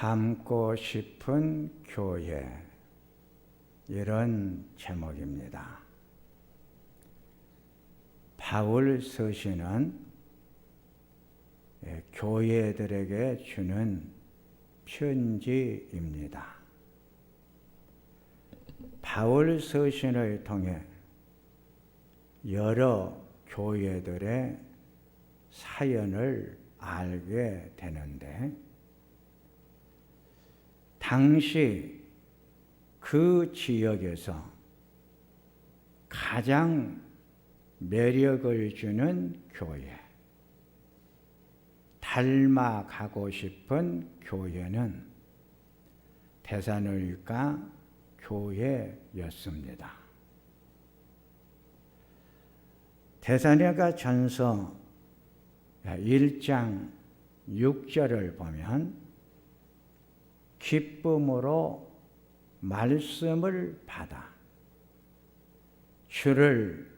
닮고 싶은 교회, 이런 제목입니다. 바울 서신은 교회들에게 주는 편지입니다. 바울 서신을 통해 여러 교회들의 사연을 알게 되는데, 당시 그 지역에서 가장 매력을 주는 교회, 닮아가고 싶은 교회는 데살로니가 교회였습니다. 데살로니가 전서 1장 6절을 보면 기쁨으로 말씀을 받아 주를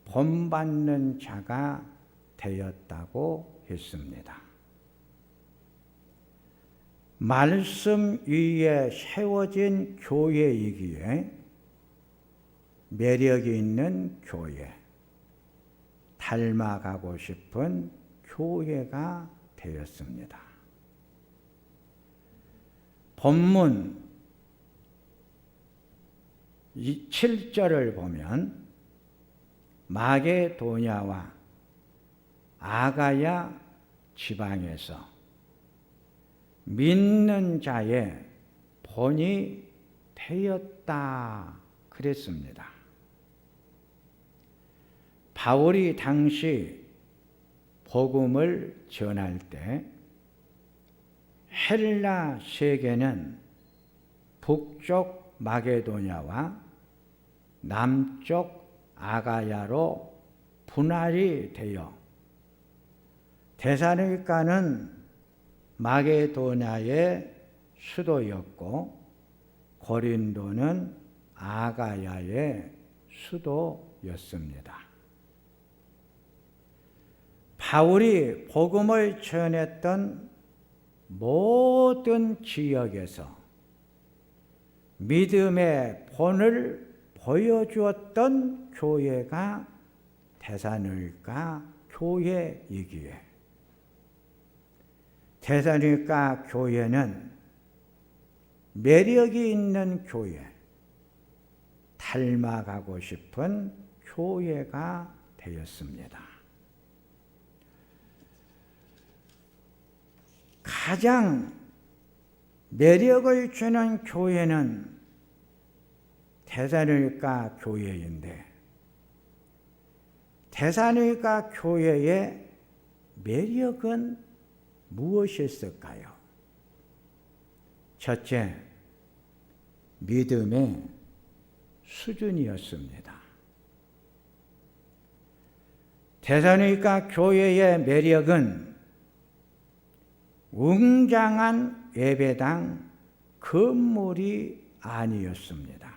본받는 자가 되었다고 했습니다. 말씀 위에 세워진 교회이기에 매력이 있는 교회, 닮아가고 싶은 교회가 되었습니다. 본문 7절을 보면 마게도냐와 아가야 지방에서 믿는 자의 본이 되었다 그랬습니다. 바울이 당시 복음을 전할 때 헬라 세계는 북쪽 마게도냐와 남쪽 아가야로 분할이 되어 데살로니가는 마게도냐의 수도였고 고린도는 아가야의 수도였습니다. 바울이 복음을 전했던 모든 지역에서 믿음의 본을 보여주었던 교회가 데살로니가 교회이기에 데살로니가 교회는 매력이 있는 교회, 닮아가고 싶은 교회가 되었습니다. 가장 매력을 주는 교회는 데살로니가 교회인데, 데살로니가 교회의 매력은 무엇이었을까요? 첫째, 믿음의 수준이었습니다. 데살로니가 교회의 매력은 웅장한 예배당 건물이 아니었습니다.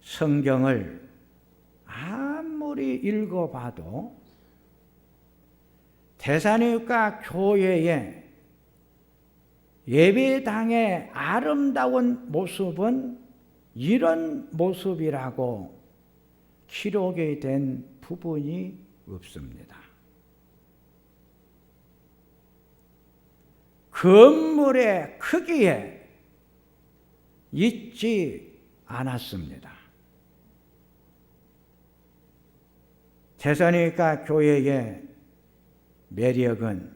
성경을 아무리 읽어봐도 데살로니가 교회의 예배당의 아름다운 모습은 이런 모습이라고 기록이 된 부분이 없습니다. 건물의 크기에 있지 않았습니다. 데살로니가 교회의 매력은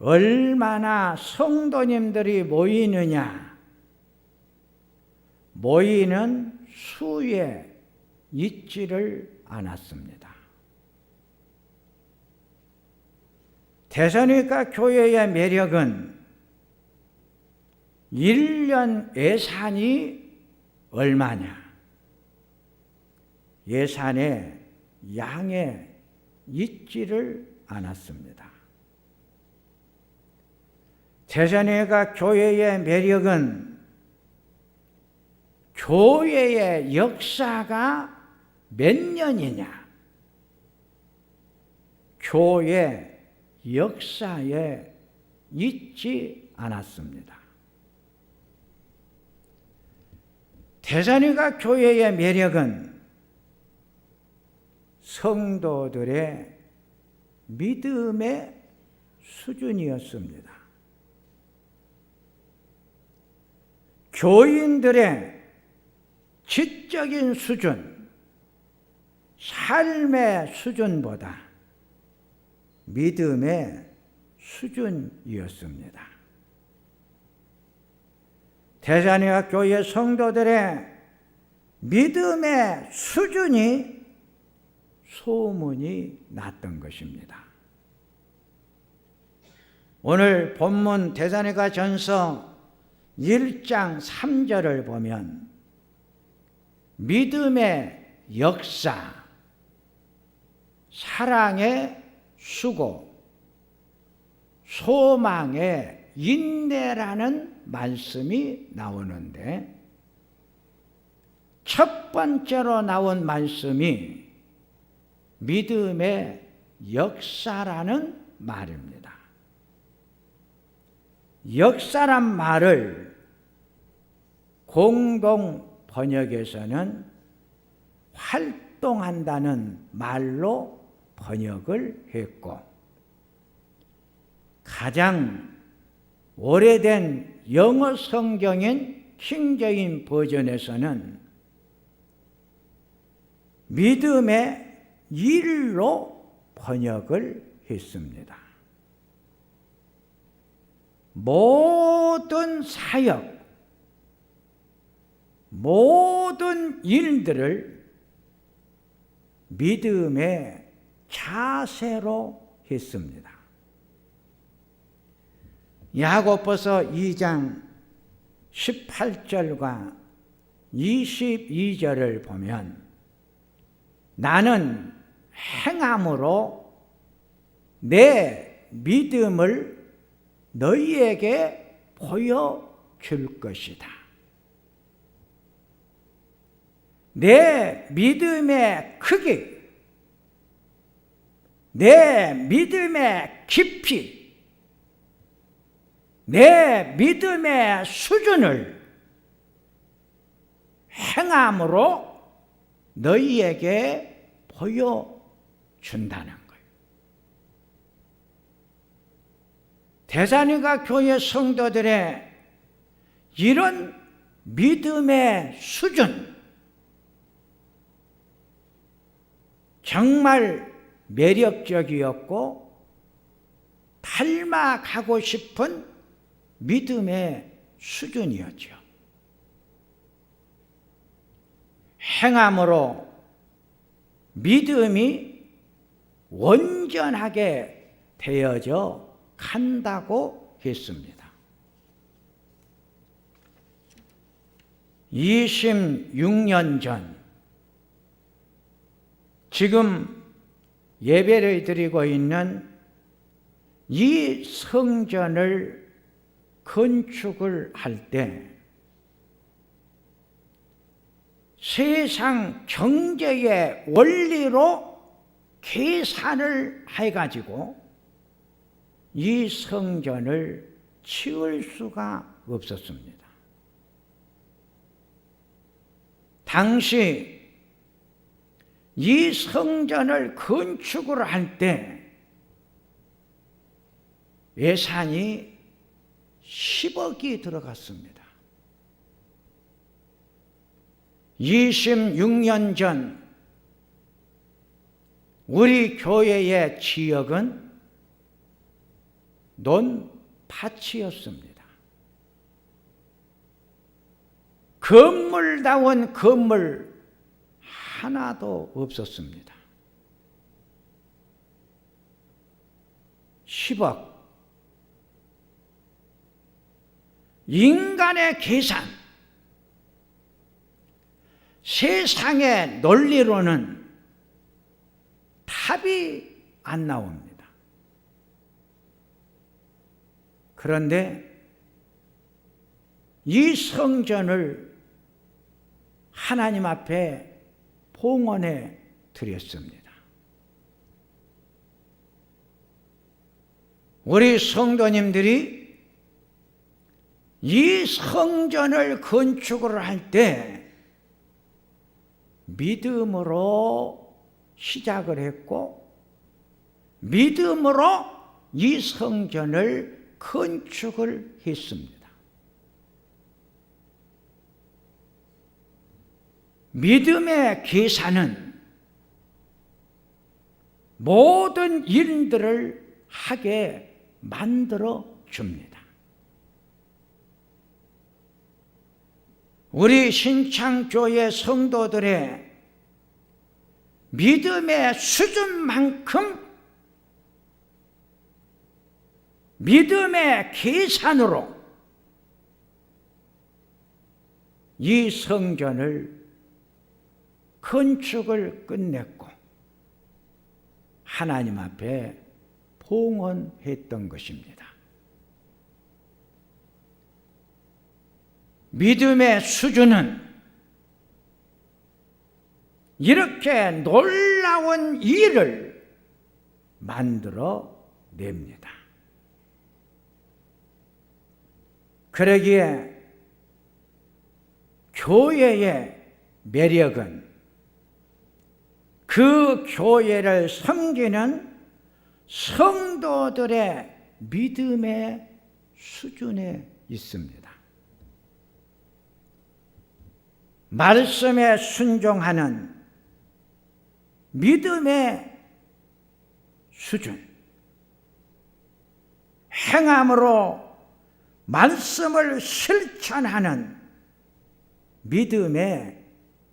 얼마나 성도님들이 모이느냐, 모이는 수에 있지를 않았습니다. 데살로니가 교회의 매력은 1년 예산이 얼마냐, 예산의 양에 있지를 않았습니다. 데살로니가 교회의 매력은 교회의 역사가 몇 년이냐, 교회 역사에 잊지 않았습니다. 대산이가 교회의 매력은 성도들의 믿음의 수준이었습니다. 교인들의 지적인 수준, 삶의 수준보다 믿음의 수준이었습니다. 대산이와 교회 성도들의 믿음의 수준이 소문이 났던 것입니다. 오늘 본문 데살로니가 전서 1장 3절을 보면 믿음의 역사, 사랑의 수고, 소망의 인내라는 말씀이 나오는데 첫 번째로 나온 말씀이 믿음의 역사라는 말입니다. 역사란 말을 공동 번역에서는 활동한다는 말로 번역을 했고, 가장 오래된 영어 성경인 킹제임 버전에서는 믿음의 일로 번역을 했습니다. 모든 사역, 모든 일들을 믿음의 자세로 했습니다. 야고보서 2장 18절과 22절을 보면 나는 행함으로 내 믿음을 너희에게 보여줄 것이다. 내 믿음의 크기, 내 믿음의 깊이, 내 믿음의 수준을 행함으로 너희에게 보여준다는 거예요. 데살로니가 교회 성도들의 이런 믿음의 수준, 정말 매력적이었고 닮아가고 싶은 믿음의 수준이었죠. 행함으로 믿음이 온전하게 되어져 간다고 했습니다. 26년 전, 지금 예배를 드리고 있는 이 성전을 건축을 할 때 세상 경제의 원리로 계산을 해가지고 이 성전을 치울 수가 없었습니다. 당시 이 성전을 건축을 할 때 예산이 10억이 들어갔습니다. 26년 전 우리 교회의 지역은 논밭이었습니다. 건물다운 건물 하나도 없었습니다. 10억. 인간의 계산, 세상의 논리로는 답이 안 나옵니다. 그런데 이 성전을 하나님 앞에 봉헌해 드렸습니다. 우리 성도님들이 이 성전을 건축을 할 때 믿음으로 시작을 했고 믿음으로 이 성전을 건축을 했습니다. 믿음의 계산은 모든 일들을 하게 만들어 줍니다. 우리 신창교회 성도들의 믿음의 수준만큼 믿음의 계산으로 이 성전을 건축을 끝냈고 하나님 앞에 봉헌했던 것입니다. 믿음의 수준은 이렇게 놀라운 일을 만들어 냅니다. 그러기에 교회의 매력은 그 교회를 섬기는 성도들의 믿음의 수준에 있습니다. 말씀에 순종하는 믿음의 수준, 행함으로 말씀을 실천하는 믿음의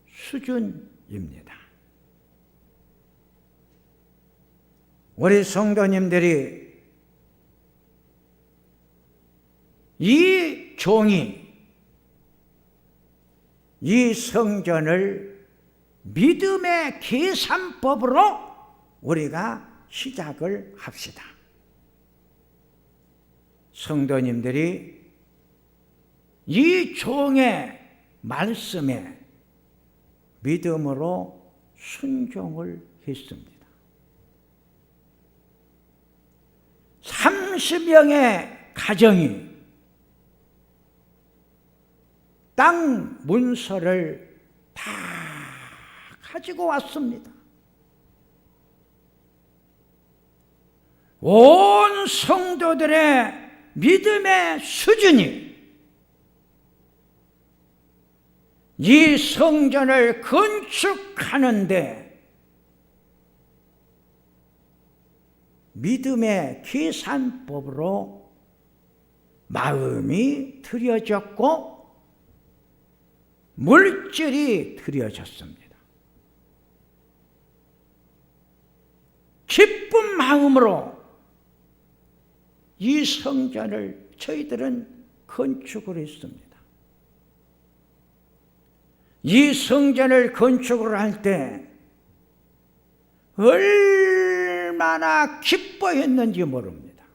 수준입니다. 우리 성도님들이 이 종이 이 성전을 믿음의 계산법으로 우리가 시작을 합시다. 성도님들이 이 종의 말씀에 믿음으로 순종을 했습니다. 30명의 가정이 땅 문서를 다 가지고 왔습니다. 온 성도들의 믿음의 수준이 이 성전을 건축하는데 믿음의 계산법으로 마음이 들여졌고 물질이 들여졌습니다. 기쁜 마음으로 이 성전을 저희들은 건축을 했습니다. 이 성전을 건축을 할 때 얼마나 기뻐했는지 모릅니다.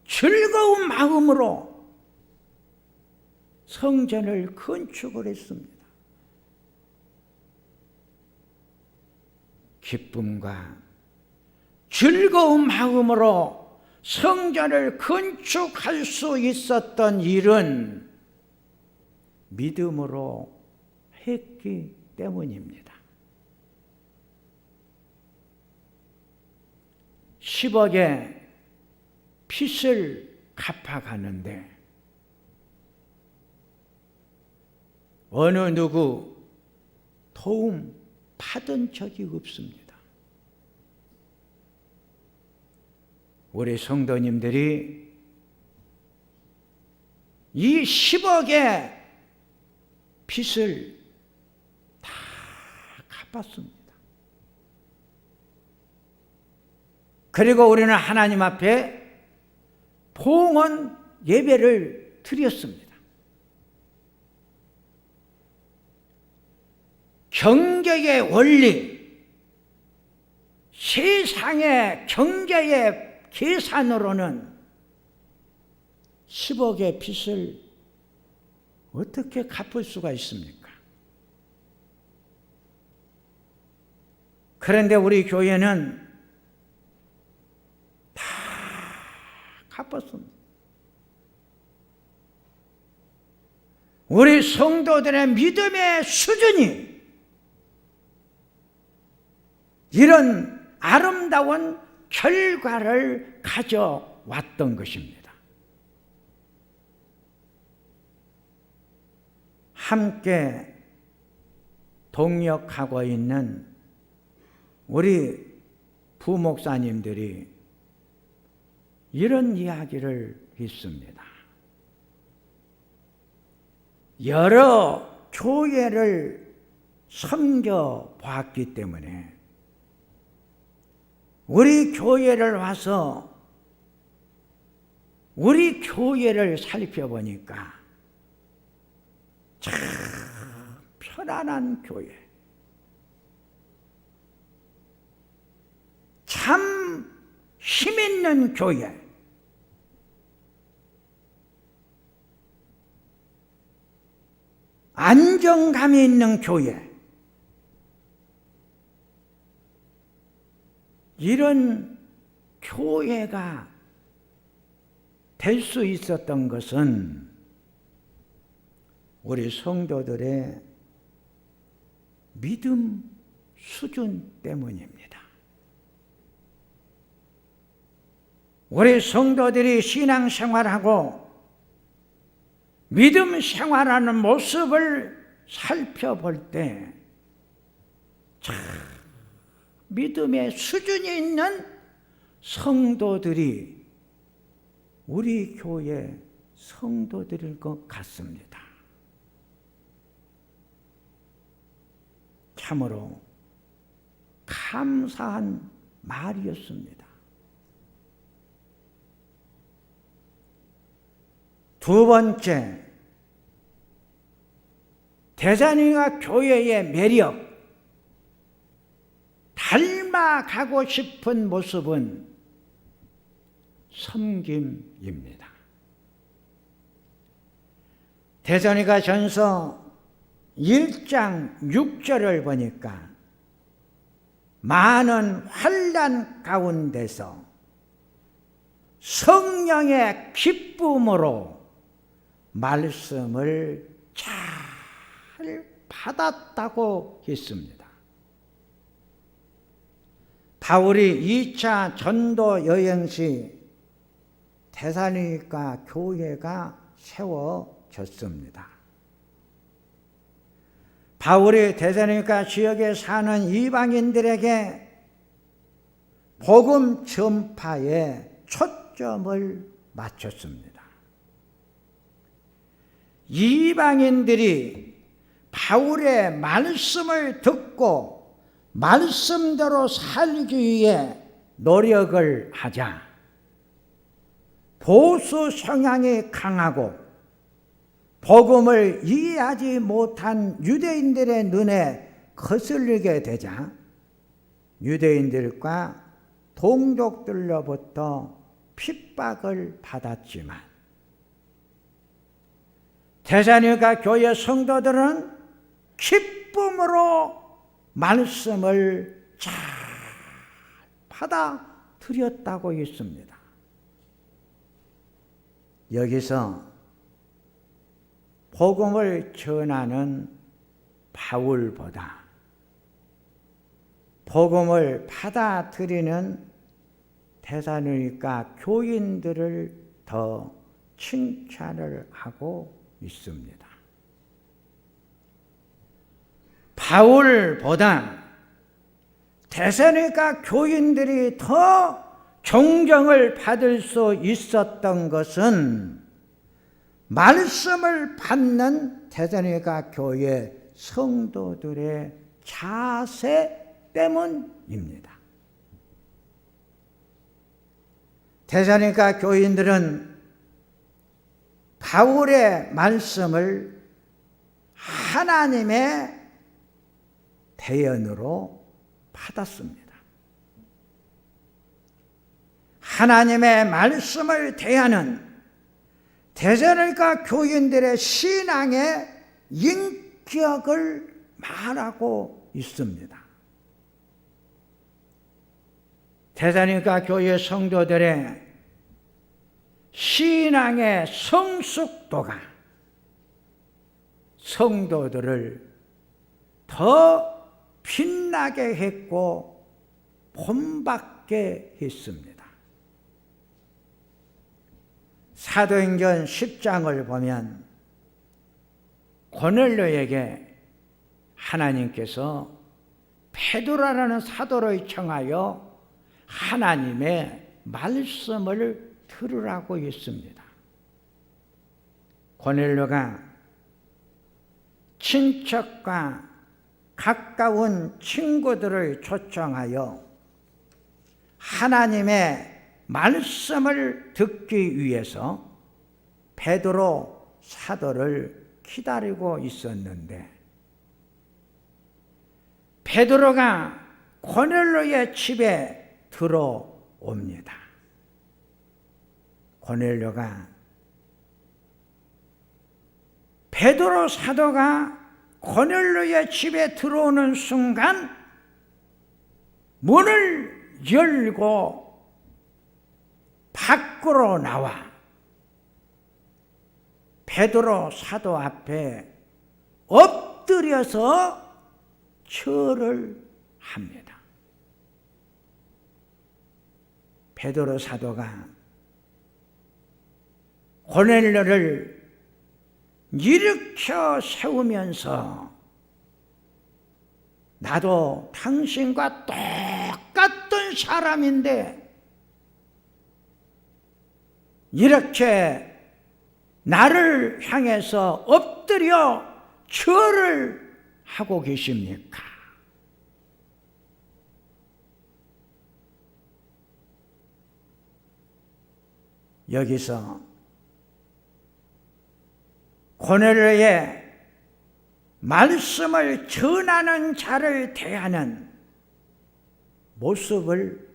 즐거운 마음으로 성전을 건축을 했습니다. 기쁨과 즐거운 마음으로 성전을 건축할 수 있었던 일은 믿음으로 했기 때문입니다. 10억의 빚을 갚아가는데 어느 누구 도움 받은 적이 없습니다. 우리 성도님들이 이 10억의 빚을 다 갚았습니다. 그리고 우리는 하나님 앞에 봉헌 예배를 드렸습니다. 경제의 원리, 세상의 경제의 계산으로는 10억의 빚을 어떻게 갚을 수가 있습니까? 그런데 우리 교회는 바빴습니다. 우리 성도들의 믿음의 수준이 이런 아름다운 결과를 가져왔던 것입니다. 함께 동역하고 있는 우리 부목사님들이 이런 이야기를 했습니다. 여러 교회를 섬겨봤기 때문에 우리 교회를 와서 우리 교회를 살펴보니까 참 편안한 교회, 참 힘있는 교회, 안정감이 있는 교회, 이런 교회가 될 수 있었던 것은 우리 성도들의 믿음 수준 때문입니다. 우리 성도들이 신앙생활하고 믿음 생활하는 모습을 살펴볼 때 참 믿음의 수준이 있는 성도들이 우리 교회 성도들일 것 같습니다. 참으로 감사한 말이었습니다. 두 번째, 대산이가 교회의 매력, 닮아가고 싶은 모습은 섬김입니다. 대산이가 전서 1장 6절을 보니까 많은 환난 가운데서 성령의 기쁨으로 말씀을 잘 받았다고 했습니다. 바울이 2차 전도 여행 시 데살로니가 교회가 세워졌습니다. 바울이 데살로니가 지역에 사는 이방인들에게 복음 전파에 초점을 맞췄습니다. 이방인들이 바울의 말씀을 듣고 말씀대로 살기 위해 노력을 하자 보수 성향이 강하고 복음을 이해하지 못한 유대인들의 눈에 거슬리게 되자 유대인들과 동족들로부터 핍박을 받았지만 데살로니가 교회 성도들은 기쁨으로 말씀을 잘 받아들였다고 했습니다. 여기서 복음을 전하는 바울보다 복음을 받아들이는 데살로니가 교인들을 더 칭찬을 하고 있습니다. 바울보다 데살로니가 교인들이 더 존경을 받을 수 있었던 것은 말씀을 받는 데살로니가 교회 성도들의 자세 때문입니다. 데살로니가 교인들은 바울의 말씀을 하나님의 대언으로 받았습니다. 하나님의 말씀을 대하는 데살로니가 교인들의 신앙의 인격을 말하고 있습니다. 데살로니가 교회 성도들의 신앙의 성숙도가 성도들을 더 빛나게 했고 본받게 했습니다. 사도행전 10장을 보면 고넬료에게 하나님께서 베드로라는 사도를 청하여 하나님의 말씀을 들으라고 했습니다. 고넬료가 친척과 가까운 친구들을 초청하여 하나님의 말씀을 듣기 위해서 베드로 사도를 기다리고 있었는데, 베드로가 고넬료의 집에 들어옵니다. 고넬료가 베드로 사도가 고넬료의 집에 들어오는 순간 문을 열고 밖으로 나와 베드로 사도 앞에 엎드려서 절을 합니다. 베드로 사도가 고넬료를 일으켜 세우면서 나도 당신과 똑같은 사람인데 이렇게 나를 향해서 엎드려 절을 하고 계십니까? 여기서 고넬료의 말씀을 전하는 자를 대하는 모습을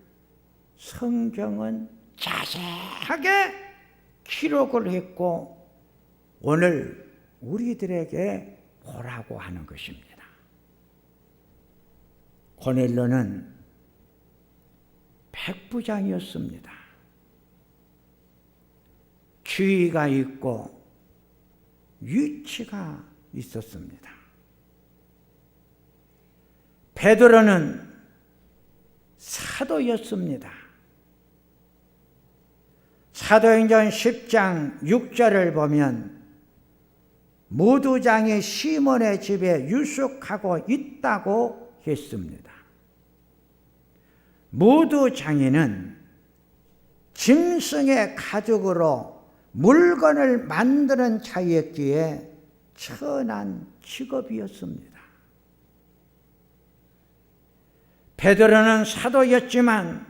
성경은 자세하게 기록을 했고 오늘 우리들에게 보라고 하는 것입니다. 고넬료는 백부장이었습니다. 지위가 있고 위치가 있었습니다. 베드로는 사도였습니다. 사도행전 10장 6절을 보면 무두장이 시몬의 집에 유숙하고 있다고 했습니다. 무두장이는 짐승의 가죽으로 물건을 만드는 자였기에 천한 직업이었습니다. 베드로는 사도였지만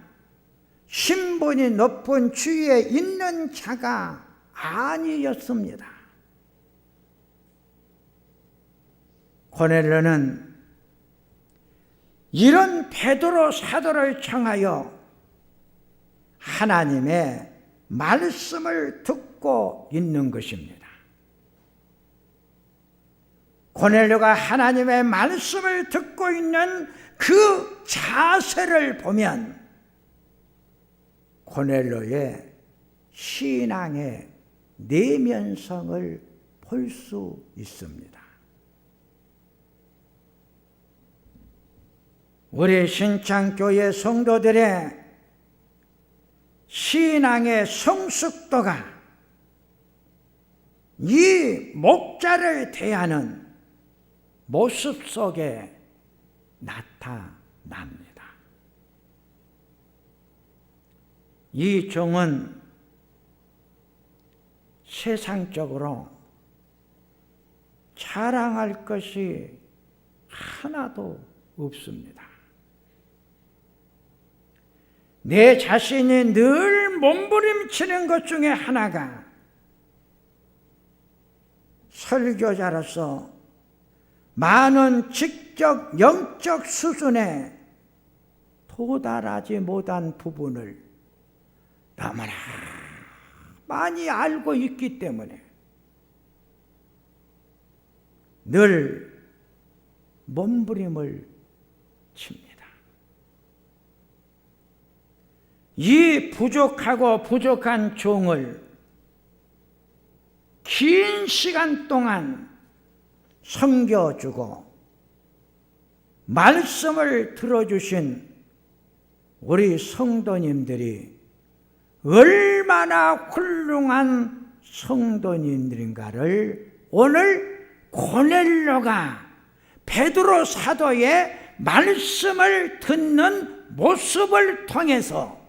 신분이 높은 주위에 있는 자가 아니었습니다. 고넬료는 이런 베드로 사도를 청하여 하나님의 말씀을 듣고 있는 것입니다. 고넬료가 하나님의 말씀을 듣고 있는 그 자세를 보면 고넬료의 신앙의 내면성을 볼 수 있습니다. 우리 신창교회 성도들의 신앙의 성숙도가 이 목자를 대하는 모습 속에 나타납니다. 이 종은 세상적으로 자랑할 것이 하나도 없습니다. 내 자신이 늘 몸부림치는 것 중에 하나가 설교자로서 많은 직접 영적 수준에 도달하지 못한 부분을 너무나 많이 알고 있기 때문에 늘 몸부림을 칩니다. 이 부족하고 부족한 종을 긴 시간 동안 섬겨주고 말씀을 들어주신 우리 성도님들이 얼마나 훌륭한 성도님들인가를 오늘 고넬료가 베드로 사도의 말씀을 듣는 모습을 통해서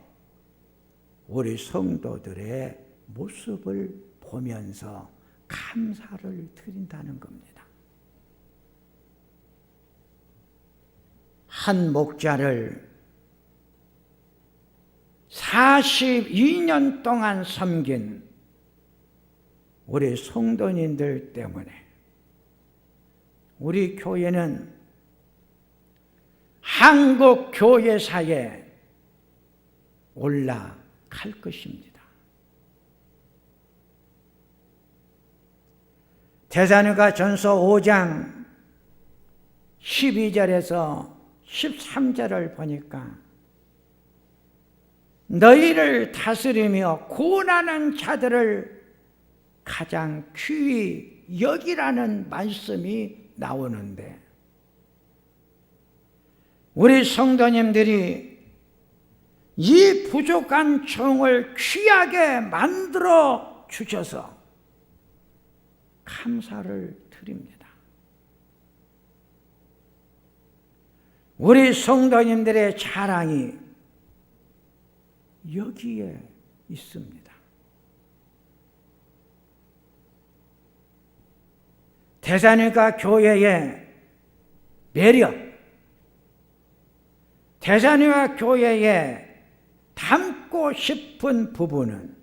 우리 성도들의 모습을 보면서 감사를 드린다는 겁니다. 한 목자를 42년 동안 섬긴 우리 성도님들 때문에 우리 교회는 한국 교회사에 올라갈 것입니다. 데살로니가전서 5장 12절에서 13절을 보니까 너희를 다스리며 고난하는 자들을 가장 귀히 여기라는 말씀이 나오는데 우리 성도님들이 이 부족한 종을 귀하게 만들어 주셔서 감사를 드립니다. 우리 성도님들의 자랑이 여기에 있습니다. 데살로니가 교회의 매력, 데살로니가 교회에 담고 싶은 부분은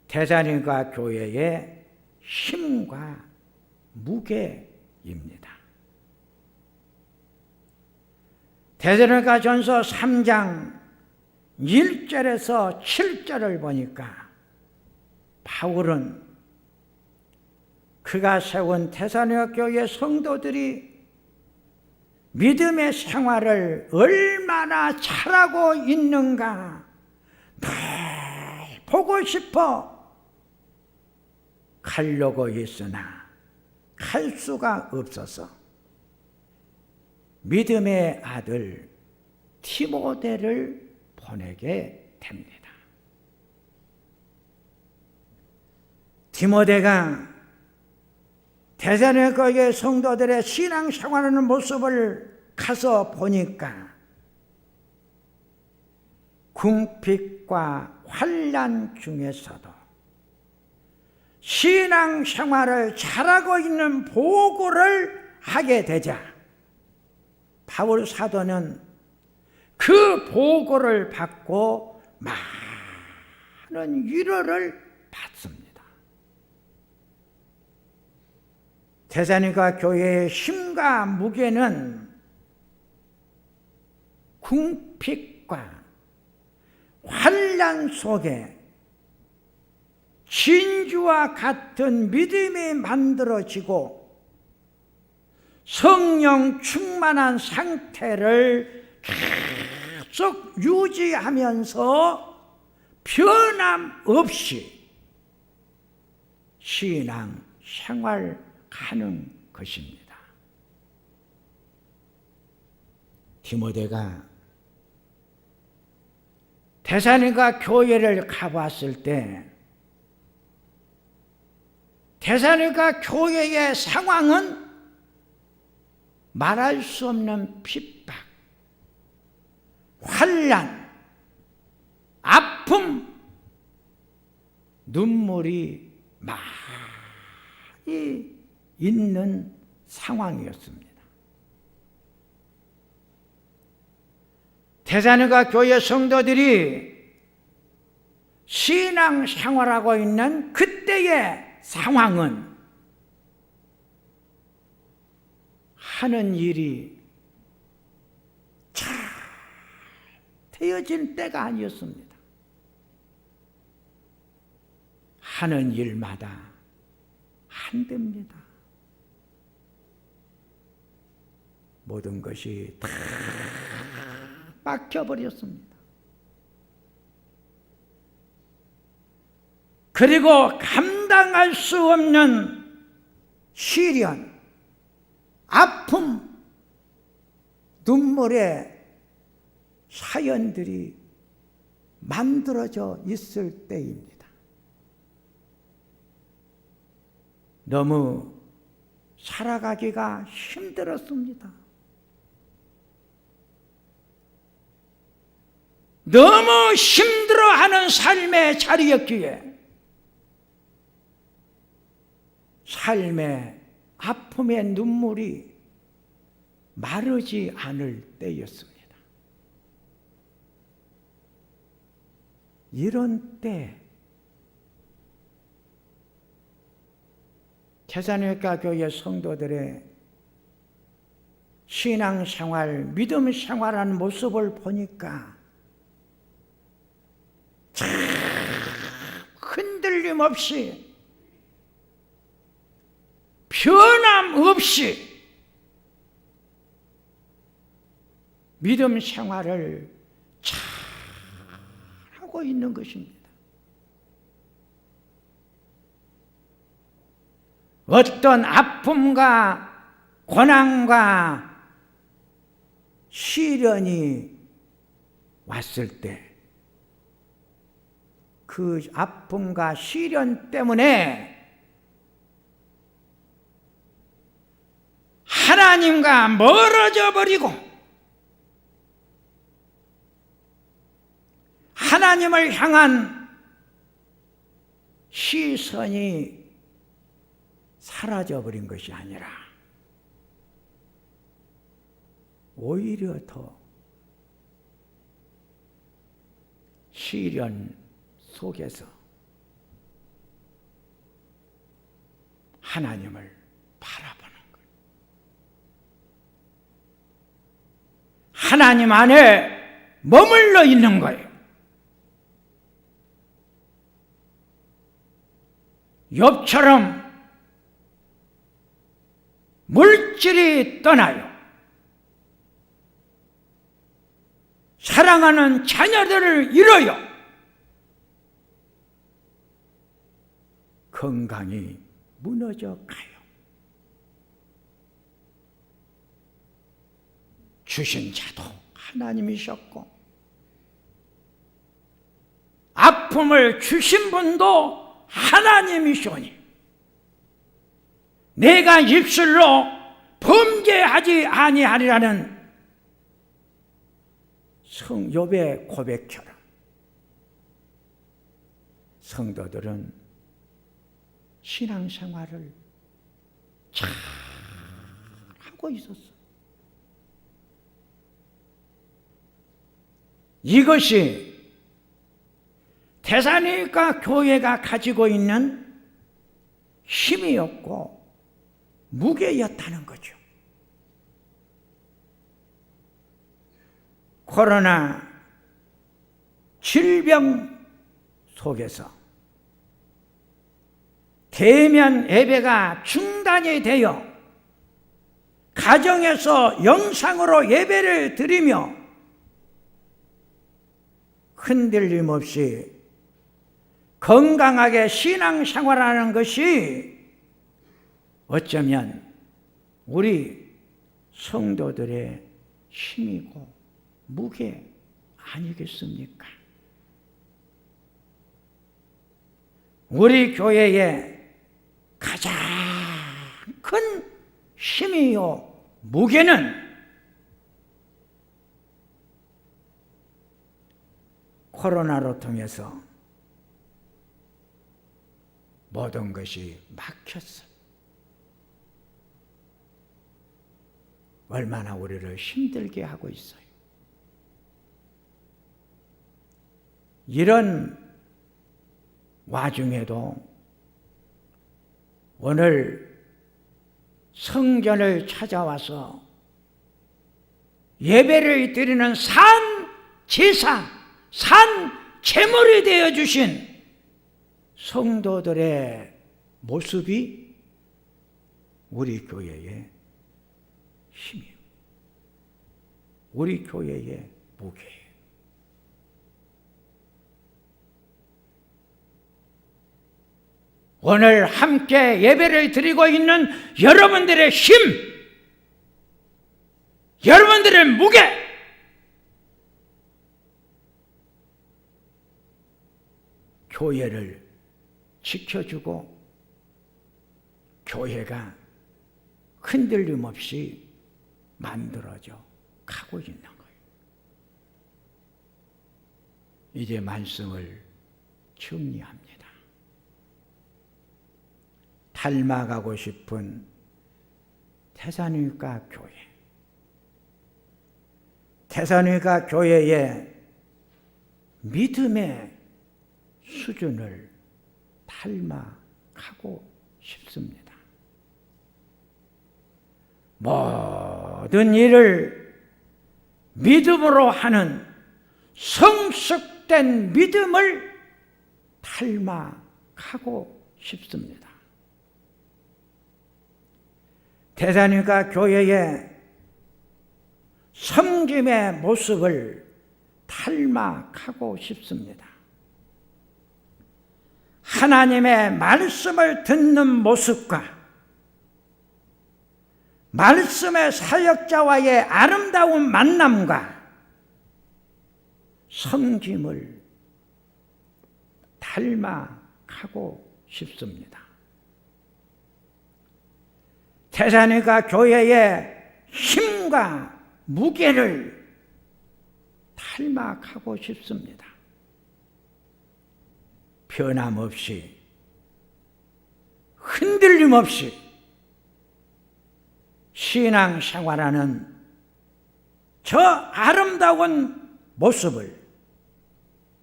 데살로니가 교회의 힘과 무게입니다. 데살로니가전서 3장 1절에서 7절을 보니까 바울은 그가 세운 데살로니가 교회 성도들이 믿음의 생활을 얼마나 잘하고 있는가 늘 보고 싶어 가려고 했으나 갈 수가 없어서 믿음의 아들 디모데를 보내게 됩니다. 디모데가 데살로니가 교회 성도들의 신앙생활하는 모습을 가서 보니까 궁핍과 환난 중에서도 신앙생활을 잘하고 있는 보고를 하게 되자 바울 사도는 그 보고를 받고 많은 위로를 받습니다. 데살로니가 교회의 힘과 무게는 궁핍과 환난 속에 진주와 같은 믿음이 만들어지고 성령 충만한 상태를 계속 유지하면서 변함없이 신앙 생활하는 것입니다. 디모데가 데살로니가 교회를 가봤을 때 데살로니가 교회의 상황은 말할 수 없는 핍박, 환난, 아픔, 눈물이 많이 있는 상황이었습니다. 데살로니가 교회 성도들이 신앙 생활하고 있는 그때의 상황은 하는 일이 잘 되어진 때가 아니었습니다. 하는 일마다 안 됩니다. 모든 것이 다 막혀버렸습니다. 그리고 감당할 수 없는 시련, 아픔, 눈물의 사연들이 만들어져 있을 때입니다. 너무 살아가기가 힘들었습니다. 너무 힘들어하는 삶의 자리였기에 삶의 아픔의 눈물이 마르지 않을 때였습니다. 이런 때 태산일가 교회 성도들의 신앙생활, 믿음 생활하는 모습을 보니까 참 흔들림 없이, 변함없이 믿음 생활을 잘 하고 있는 것입니다. 어떤 아픔과 고난과 시련이 왔을 때 그 아픔과 시련 때문에 하나님과 멀어져 버리고 하나님을 향한 시선이 사라져 버린 것이 아니라 오히려 더 시련 속에서 하나님을 바라보는 것, 하나님 안에 머물러 있는 거예요. 욥처럼 물질이 떠나요. 사랑하는 자녀들을 잃어요. 건강이 무너져 가요. 주신 자도 하나님이셨고 아픔을 주신 분도 하나님이시오니 내가 입술로 범죄하지 아니하리라는 욥의 고백처럼 성도들은 신앙생활을 잘 하고 있었어요. 이것이 데살로니가 교회가 가지고 있는 힘이었고 무게였다는 거죠. 코로나 질병 속에서 대면 예배가 중단이 되어 가정에서 영상으로 예배를 드리며 흔들림 없이 건강하게 신앙생활하는 것이 어쩌면 우리 성도들의 힘이고 무게 아니겠습니까? 우리 교회의 가장 큰 힘이요 무게는 코로나로 통해서 모든 것이 막혔어요. 얼마나 우리를 힘들게 하고 있어요. 이런 와중에도 오늘 성전을 찾아와서 예배를 드리는 산 제사, 산 제물이 되어 주신 성도들의 모습이 우리 교회의 힘이에요. 우리 교회의 무게예요. 오늘 함께 예배를 드리고 있는 여러분들의 힘, 여러분들의 무게, 교회를 지켜주고 교회가 흔들림 없이 만들어져 가고 있는 거예요. 이제 말씀을 정리합니다. 닮아가고 싶은 테살로니가 교회, 테살로니가 교회의 믿음의 수준을 닮아가고 싶습니다. 모든 일을 믿음으로 하는 성숙된 믿음을 닮아가고 싶습니다. 테살로니가 교회의 섬김의 모습을 닮아가고 싶습니다. 하나님의 말씀을 듣는 모습과 말씀의 사역자와의 아름다운 만남과 섬김을 닮아가고 싶습니다. 테살로니가 교회의 힘과 무게를 닮아가고 싶습니다. 변함없이, 흔들림 없이 신앙생활하는 저 아름다운 모습을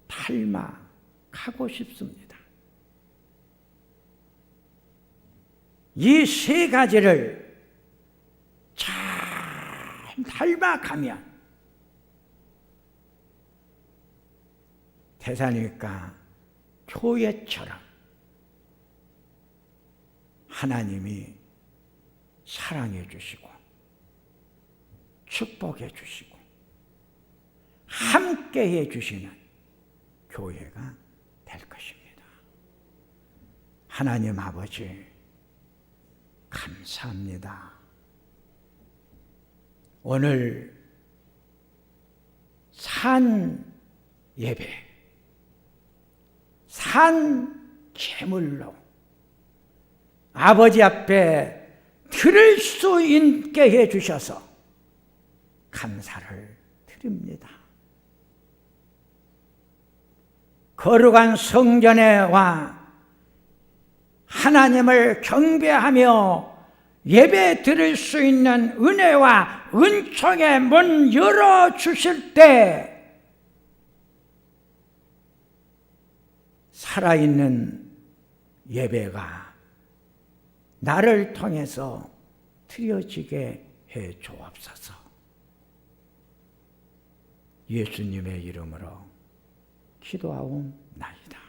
닮아가고 싶습니다. 이 세 가지를 잘 닮아가면 테살로니가 교회처럼 하나님이 사랑해 주시고 축복해 주시고 함께 해 주시는 교회가 될 것입니다. 하나님 아버지 감사합니다. 오늘 산 예배, 산 제물로 아버지 앞에 드릴 수 있게 해 주셔서 감사를 드립니다. 거룩한 성전에 와 하나님을 경배하며 예배 드릴 수 있는 은혜와 은총의 문 열어주실 때 살아있는 예배가 나를 통해서 드려지게 해 주옵소서. 예수님의 이름으로 기도하옵나이다.